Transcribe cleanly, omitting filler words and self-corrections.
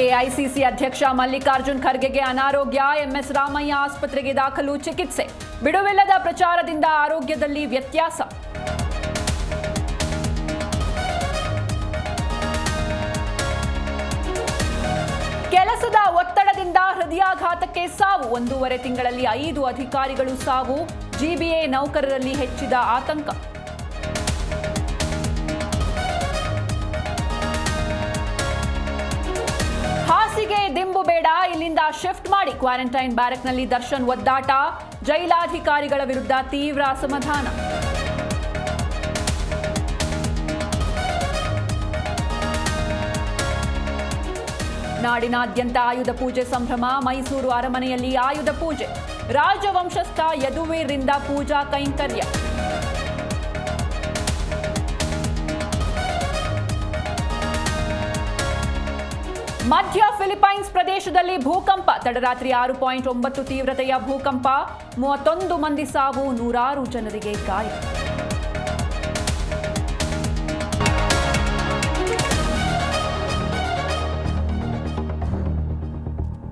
AICC ಅಧ್ಯಕ್ಷ ಮಲ್ಲಿಕಾರ್ಜುನ್ ಖರ್ಗೆಗೆ ಅನಾರೋಗ್ಯ, MS Ramaiah ಆಸ್ಪತ್ರೆಗೆ ದಾಖಲು, ಚಿಕಿತ್ಸೆ. ಬಿಡುವಿಲ್ಲದ ಪ್ರಚಾರದಿಂದ ಆರೋಗ್ಯದಲ್ಲಿ ವ್ಯತ್ಯಾಸ. ಕೆಲಸದ ಒತ್ತಡದಿಂದ ಹೃದಯಾಘಾತಕ್ಕೆ ಸಾವು, 1.5 ತಿಂಗಳಲ್ಲಿ 5 ಅಧಿಕಾರಿಗಳು ಸಾವು. ಜಿಬಿಎ ನೌಕರರಲ್ಲಿ ಹೆಚ್ಚಿದ ಆತಂಕ. ಹಾಸಿಗೆ ದಿಂಬು ಬೇಡ, ಇಲ್ಲಿಂದ ಶಿಫ್ಟ್ ಮಾಡಿ. ಕ್ವಾರಂಟೈನ್ ಬ್ಯಾರಕ್ನಲ್ಲಿ ದರ್ಶನ್ ಒದ್ದಾಟ, ಜೈಲಾಧಿಕಾರಿಗಳ ವಿರುದ್ಧ ತೀವ್ರ ಅಸಮಾಧಾನ. ನಾಡಿನಾದ್ಯಂತ ಆಯುಧ ಪೂಜೆ ಸಂಭ್ರಮ, ಮೈಸೂರು ಅರಮನೆಯಲ್ಲಿ ಆಯುಧ ಪೂಜೆ. ರಾಜವಂಶಸ್ಥ ಯದುವೀರ್ರಿಂದ ಪೂಜಾ ಕೈಂಕರ್ಯ. ಮಧ್ಯ ಫಿಲಿಪೈನ್ಸ್ ಪ್ರದೇಶದಲ್ಲಿ ಭೂಕಂಪ, ತಡರಾತ್ರಿ 6.9 ತೀವ್ರತೆಯ ಭೂಕಂಪ, 31 ಮಂದಿ ಸಾವು, 100 ಜನರಿಗೆ ಗಾಯ.